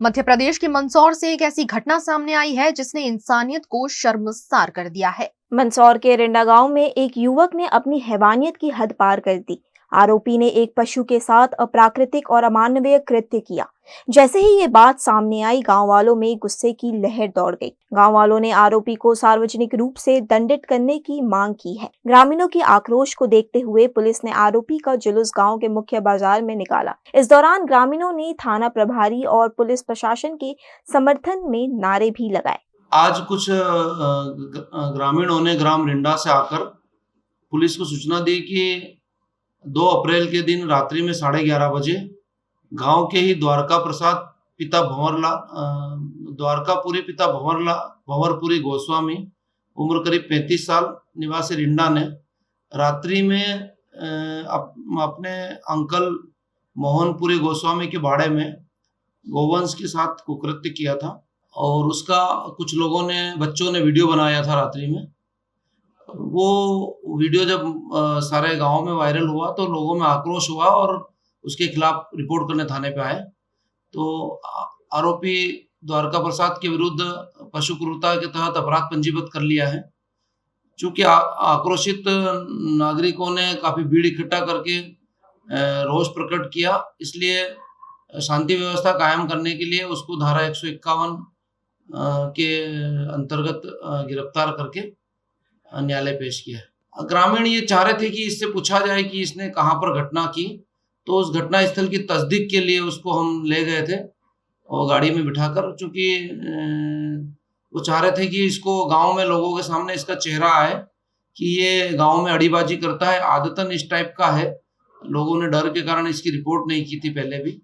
मध्य प्रदेश के मंदसौर से एक ऐसी घटना सामने आई है जिसने इंसानियत को शर्मसार कर दिया है। मंदसौर के रिंडा गांव में एक युवक ने अपनी हैवानियत की हद पार कर दी। आरोपी ने एक पशु के साथ अप्राकृतिक और अमानवीय कृत्य किया। जैसे ही ये बात सामने आई, गांव वालों में गुस्से की लहर दौड़ गई। गांव वालों ने आरोपी को सार्वजनिक रूप से दंडित करने की मांग की है। ग्रामीणों की आक्रोश को देखते हुए पुलिस ने आरोपी का जुलूस गांव के मुख्य बाजार में निकाला। इस दौरान ग्रामीणों ने थाना प्रभारी और पुलिस प्रशासन के समर्थन में नारे भी लगाए। आज कुछ ग्रामीणों ने ग्राम रिंडा से आकर पुलिस को सूचना दी कि 2 अप्रैल के दिन रात्रि में 11:30 बजे गांव के ही द्वारका प्रसाद पिता द्वारकापुरी पिता भंवरपुरी गोस्वामी उम्र करीब 35 साल निवासी रिंडा ने रात्रि में अपने अंकल मोहनपुरी गोस्वामी के बाड़े में गोवंश के साथ कुकृत्य किया था और उसका कुछ बच्चों ने वीडियो बनाया था रात्रि में। वो वीडियो जब सारे गांव में वायरल हुआ तो लोगों में आक्रोश हुआ और उसके खिलाफ रिपोर्ट करने थाने पे आए। तो आरोपी द्वारका प्रसाद के विरुद्ध पशु क्रूरता के तहत अपराध पंजीबद्ध कर लिया है। चूंकि आक्रोशित नागरिकों ने काफी भीड़ इकट्ठा करके रोष प्रकट किया, इसलिए शांति व्यवस्था कायम करने के लिए उसको धारा 151 के अंतर्गत गिरफ्तार करके न्यायालय पेश किया। ग्रामीण ये चाह रहे थे कि इससे पूछा जाए कि इसने कहाँ पर घटना की, तो उस घटना स्थल की तस्दीक के लिए उसको हम ले गए थे और गाड़ी में बिठाकर, चूंकि वो चाह रहे थे कि इसको गांव में लोगों के सामने इसका चेहरा आए कि ये गांव में अड़ीबाजी करता है, आदतन इस टाइप का है। लोगों ने डर के कारण इसकी रिपोर्ट नहीं की थी पहले भी।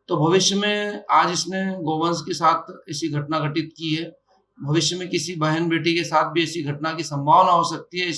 तो भविष्य में आज इसने गोवंश के साथ ऐसी घटना घटित की है। भविष्य में किसी बहन बेटी के साथ भी ऐसी घटना की संभावना हो सकती है।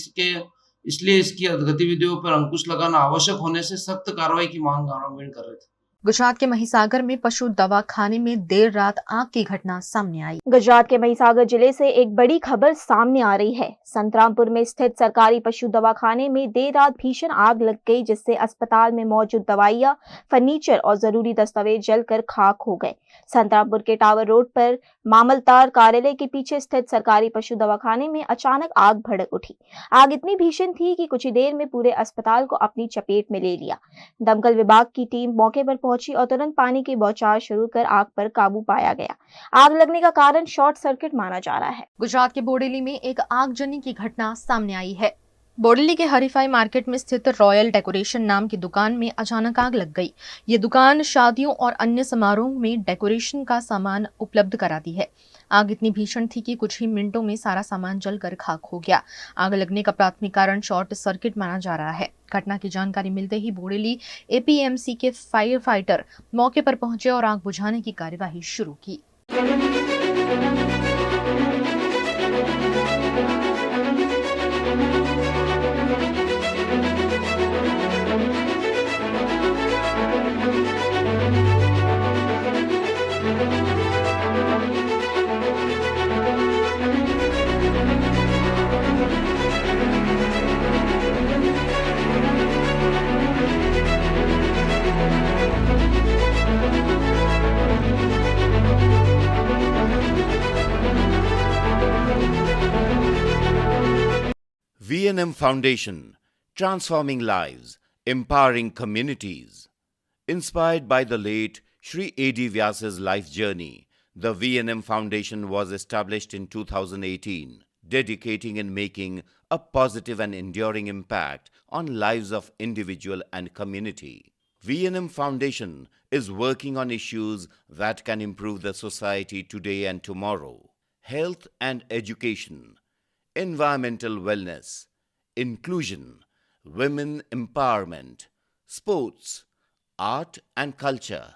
इसलिए इसकी गतिविधियों पर अंकुश लगाना आवश्यक होने से सख्त कार्रवाई की मांग ग्रामीण कर रहे थे। गुजरात के महिसागर में पशु दवाखाने में देर रात आग की घटना सामने आई। गुजरात के महिसागर जिले से एक बड़ी खबर सामने आ रही है। संतरामपुर में स्थित सरकारी पशु दवाखाने में देर रात भीषण आग लग गई, जिससे अस्पताल में मौजूद दवाइयां, फर्नीचर और जरूरी दस्तावेज जलकर खाक हो गए। संतरामपुर के टावर रोड पर मामलतार कार्यालय के पीछे स्थित सरकारी पशु दवाखाने में अचानक आग भड़क उठी। आग इतनी भीषण थी कि कुछ ही देर में पूरे अस्पताल को अपनी चपेट में ले लिया। दमकल विभाग की टीम मौके पर पहुंची और तुरंत पानी की बौछार शुरू कर आग पर काबू पाया गया। आग लगने का कारण शॉर्ट सर्किट माना जा रहा है। गुजरात के बोडेली में एक आगजनी की घटना सामने आई है। बोडेली के हरीफाई मार्केट में स्थित रॉयल डेकोरेशन नाम की दुकान में अचानक आग लग गई। ये दुकान शादियों और अन्य समारोह में डेकोरेशन का सामान उपलब्ध कराती है। आग इतनी भीषण थी कि कुछ ही मिनटों में सारा सामान जलकर खाक हो गया। आग लगने का प्राथमिक कारण शॉर्ट सर्किट माना जा रहा है। घटना की जानकारी मिलते ही बोडेली एपीएमसी के फायर फाइटर मौके पर पहुंचे और आग बुझाने की कार्यवाही शुरू की। V&M Foundation, transforming lives, empowering communities. Inspired by the late Sri A.D. Vyasa's life journey, the V&M Foundation was established in 2018, dedicating and making a positive and enduring impact on lives of individual and community. V&M Foundation is working on issues that can improve the society today and tomorrow: health and education, environmental wellness, inclusion, women empowerment, sports, art and culture.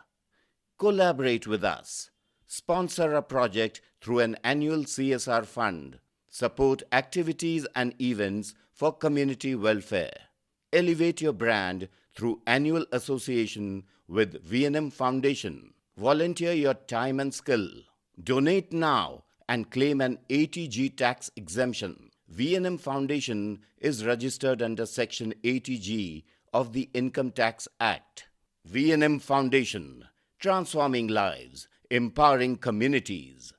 Collaborate with us. Sponsor a project through an annual CSR fund. Support activities and events for community welfare. Elevate your brand through annual association with V&M Foundation. Volunteer your time and skill. Donate now and claim an ATG tax exemption. V&M Foundation is registered under Section 80G of the Income Tax Act. V&M Foundation, transforming lives, empowering communities.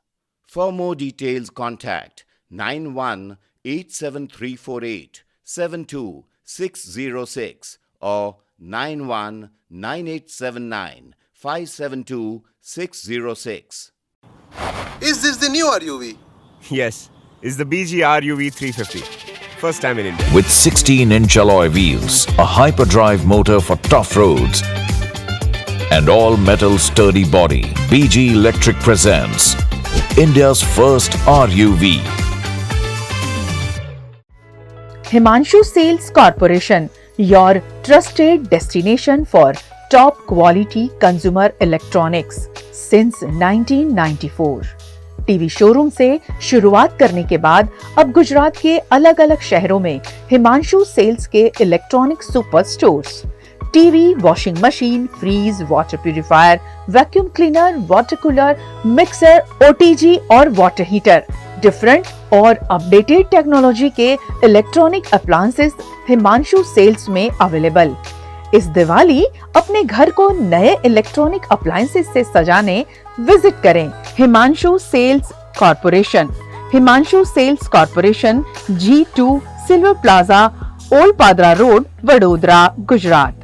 For more details, contact 918734872606 or 919879572606. Is this the new RUV? Yes, it's the BG RUV 350. First time in India. With 16-inch alloy wheels, a hyperdrive motor for tough roads, and all-metal sturdy body, BG Electric presents India's first RUV. Himanshu Sales Corporation, your trusted destination for top quality consumer electronics since 1994. TV showroom से शुरुआत करने के बाद अब गुजरात के अलग अलग शहरों में हिमांशु सेल्स के electronic super stores, TV, washing machine, fridge, water purifier, vacuum cleaner, water cooler, mixer, OTG और वाटर हीटर, डिफरेंट और अपडेटेड टेक्नोलॉजी के इलेक्ट्रॉनिक अप्लायंसेस हिमांशु सेल्स में अवेलेबल। इस दिवाली अपने घर को नए इलेक्ट्रॉनिक अप्लायंसेस से सजाने विजिट करें Himanshu sales corporation. Himanshu sales corporation, G2 silver plaza, old Padra road, Vadodara, Gujarat.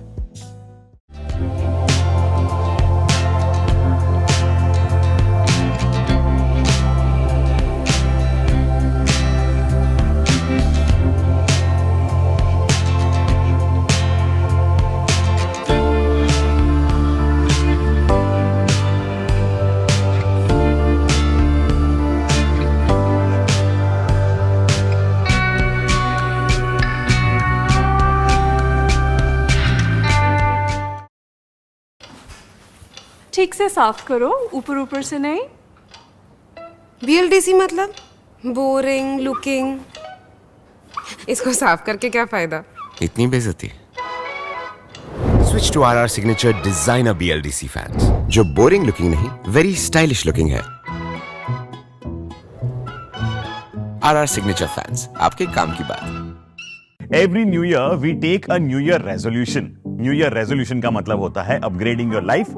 ठीक से साफ करो, ऊपर ऊपर से नहीं। BLDC मतलब बोरिंग लुकिंग, इसको साफ करके क्या फायदा? इतनी बेइज्जती। Switch to RR Signature Designer BLDC fans, जो बोरिंग लुकिंग नहीं, वेरी स्टाइलिश लुकिंग है। RR Signature fans, आपके काम की बात। Every new year we take a new year resolution. New year resolution का मतलब होता है upgrading your life,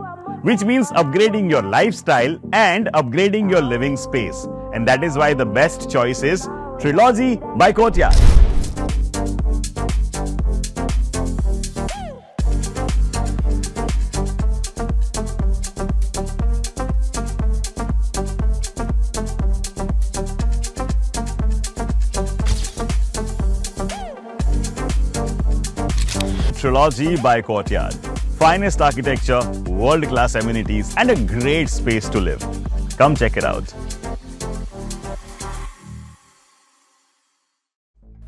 which means upgrading your lifestyle and upgrading your living space. And that is why the best choice is Trilogy by Courtyard. Trilogy by Courtyard. Finest architecture, world-class amenities, and a great space to live. Come check it out.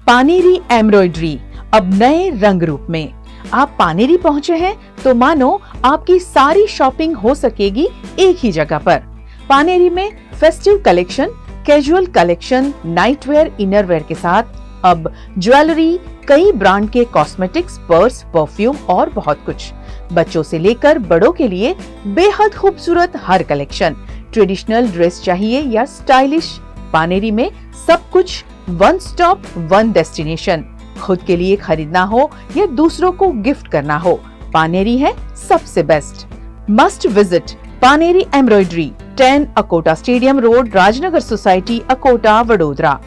Paneri embroidery अब नए रंग रूप में। आप पानेरी पहुंचे हैं तो मानो आपकी सारी शॉपिंग हो सकेगी एक ही जगह पर। पानेरी में festive collection, casual collection, nightwear, innerwear के साथ अब ज्वेलरी, कई ब्रांड के कॉस्मेटिक्स, पर्स, परफ्यूम और बहुत कुछ। बच्चों से लेकर बड़ों के लिए बेहद खूबसूरत हर कलेक्शन। ट्रेडिशनल ड्रेस चाहिए या स्टाइलिश, पानेरी में सब कुछ वन स्टॉप वन डेस्टिनेशन। खुद के लिए खरीदना हो या दूसरों को गिफ्ट करना हो, पानेरी है सबसे best. Must visit Paneri embroidery, 10 Akota stadium road, Rajnagar society, Akota, Vadodara.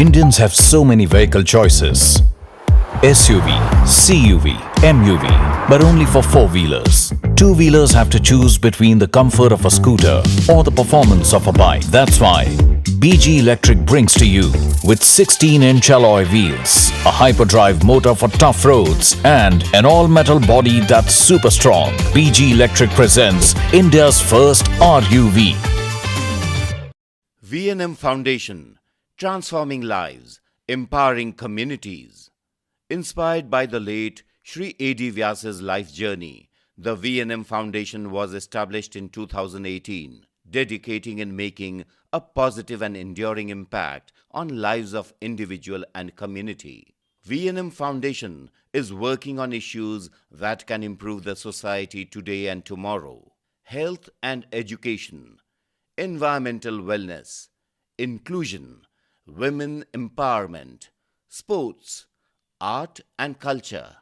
Indians have so many vehicle choices. SUV, CUV, MUV, but only for four-wheelers. Two-wheelers have to choose between the comfort of a scooter or the performance of a bike. That's why BG Electric brings to you with 16-inch alloy wheels, a hyperdrive motor for tough roads, and an all-metal body that's super strong. BG Electric presents India's first RUV. V&M Foundation, transforming lives, empowering communities. Inspired by the late Sri A.D. Vyas's life journey, the V&M Foundation was established in 2018, dedicating and making a positive and enduring impact on lives of individual and community. V&M Foundation is working on issues that can improve the society today and tomorrow: health and education, environmental wellness, inclusion, women empowerment, sports, art and culture.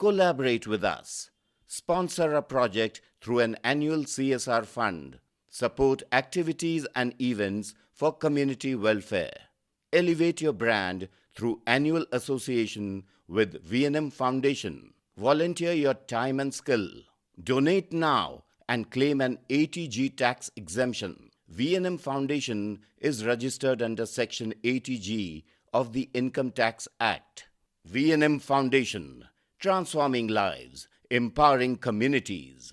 Collaborate with us. Sponsor a project through an annual CSR fund. Support activities and events for community welfare. Elevate your brand through annual association with V&M Foundation. Volunteer your time and skill. Donate now and claim an ATG tax exemption. V&M Foundation is registered under Section 80G of the Income Tax Act. V&M Foundation, transforming lives, empowering communities.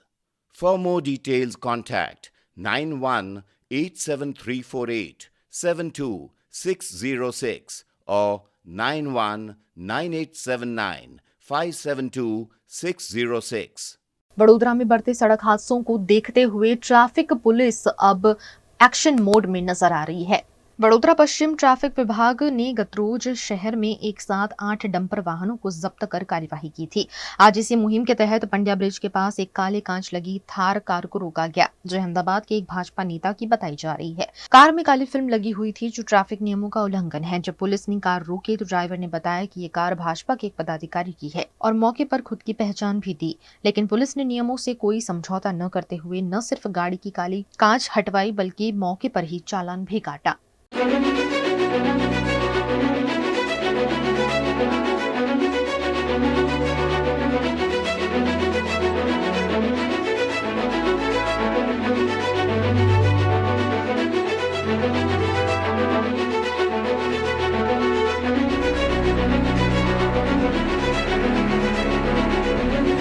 For more details, contact 918734872606 or 919879572606. Vadodara में बढ़ते सड़क हादसों को देखते हुए traffic police अब action mode में नजर आ रही है। वडोदरा पश्चिम ट्रैफिक विभाग ने गतरोज शहर में एक साथ 8 डंपर वाहनों को जब्त कर कार्यवाही की थी। आज इसी मुहिम के तहत पंड्या ब्रिज के पास एक काले कांच लगी थार कार को रोका गया, जो अहमदाबाद के एक भाजपा नेता की बताई जा रही है। कार में काली फिल्म लगी हुई थी, जो ट्रैफिक नियमों का उल्लंघन है। जब पुलिस ने कार रोकी तो ड्राइवर ने बताया कि ये कार भाजपा के एक पदाधिकारी की है और मौके पर खुद की पहचान भी दी, लेकिन पुलिस ने नियमों से कोई समझौता न करते हुए न सिर्फ गाड़ी की काली कांच हटवाई बल्कि मौके पर ही चालान भी काटा।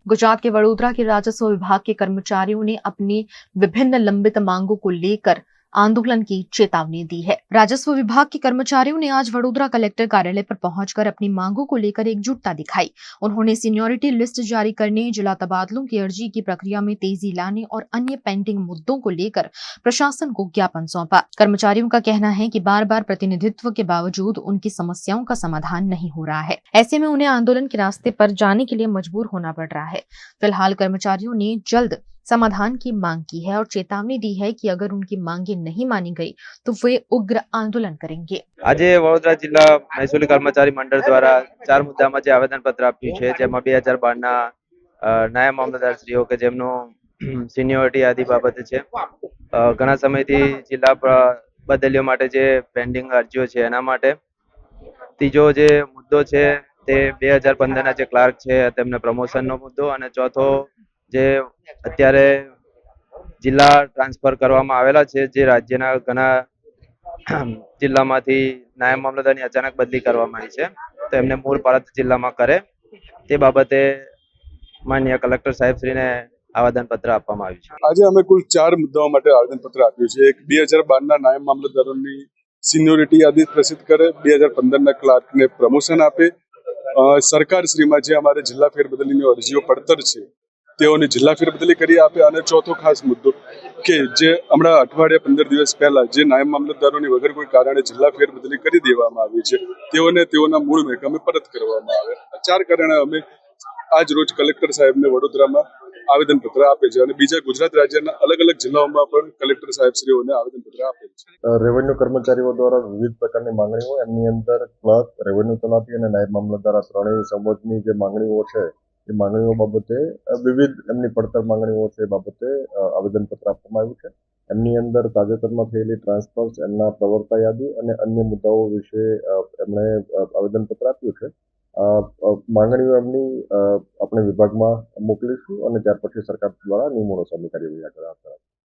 गुजरात के वडोदरा के राजस्व विभाग के कर्मचारियों ने अपनी विभिन्न लंबित मांगों को लेकर आंदोलन की चेतावनी दी है। राजस्व विभाग के कर्मचारियों ने आज वडोदरा कलेक्टर कार्यालय पर पहुंचकर अपनी मांगों को लेकर एकजुटता दिखाई। उन्होंने सीनियरिटी लिस्ट जारी करने, जिला तबादलों की अर्जी की प्रक्रिया में तेजी लाने और अन्य पेंडिंग मुद्दों को लेकर प्रशासन को ज्ञापन सौंपा। कर्मचारियों का कहना है कि बार बार प्रतिनिधित्व के बावजूद उनकी समस्याओं का समाधान नहीं हो रहा है। ऐसे में उन्हें आंदोलन के रास्ते पर जाने के लिए मजबूर होना पड़ रहा है। फिलहाल कर्मचारियों ने जल्द समाधान की मांग की है और चेतावनी दी है कि अगर उनकी मांगे नहीं मानी गई तो वे उग्र आंदोलन करेंगे। आज वडोदरा जिला महसूली कर्मचारी मंडल द्वारा 4 मुद्दामां जे आवेदनपत्र आप्युं छे, जेमां 2012 ना नायब मामलतदारश्रीओ के जेमनो सीनियोरिटी यादी बाबते छे। घणा समयथी जिल्ला बदलीओ माटे जे पेन्डिंग अरजीओ छे एना माटे। तीजो जे मुद्दो छे ते 2015 ना जे क्लार्क छे तेમને प्रमोशननो मुद्दो, અને ચોથો જે અત્યારે જિલ્લા ટ્રાન્સફર કરવામાં આવેલા છે, જે રાજ્યના ઘણા જિલ્લામાંથી નાયબ મામલતદારની અચાનક બદલી કરવામાં આવી છે, તો એમને મૂળ પાળત જિલ્લામાં કરે તે બાબતે માનનીય કલેક્ટર સાહેબશ્રીને આવેદનપત્ર આપવામાં આવ્યું છે। આજે અમે કુલ 4 મુદ્દાઓ માટે આવેદનપત્ર આપ્યું છે। એક 2012 ના નાયબ મામલતદારોની સિનિયોરિટી યાદી પ્રસિદ્ધ કરે, 2015 ના ક્લાર્કને પ્રમોશન આપે, સરકારશ્રીમાં જે અમારે જિલ્લા ફેરબદલીની અરજીઓ પડતર છે તેઓની જિલ્લા ફેરબદલી કરી આપે, અને ચોથો ખાસ મુદ્દો કે જે હમણાં અઠવાડિયા 15 દિવસ પહેલા જે નાયબ મામલતદારોની વગર કોઈ કારણે જિલ્લા ફેરબદલી કરી દેવામાં આવી છે તેઓને તેઓના મૂળ મહેકમે પરત કરવામાં આવે। આ 4 કારણે અમે આજ રોજ કલેક્ટર સાહેબને વડોદરામાં આવેદનપત્ર આપે છે, અને બીજા ગુજરાત રાજ્યના અલગ અલગ જિલ્લાઓમાં પણ કલેક્ટર સાહેબશ્રીઓને આવેદનપત્ર આપેલ છે। રેવન્યુ કર્મચારીઓ દ્વારા વિવિધ પ્રકારની માંગણીઓ, એમની અંદર ક્લર્ક, રેવન્યુ તલાટી અને નાયબ મામલતદાર આ ત્રણેય સંબંધની જે માંગણીઓ છે એ માંગણીઓ બાબતે વિવિધ એમની પડતર માંગણીઓ છે એ બાબતે આવેદનપત્ર આપવામાં આવ્યું છે। એમની અંદર તાજેતરમાં થયેલી ટ્રાન્સફર્સ, એમના પ્રવર્તા યાદી અને અન્ય મુદ્દાઓ વિશે એમણે આવેદનપત્ર આપ્યું છે। માંગણીઓ એમની આપણે વિભાગમાં મોકલીશું અને ત્યાર પછી સરકાર દ્વારા નિયમોનો સમી કાર્યવાહી આગળ આપશે।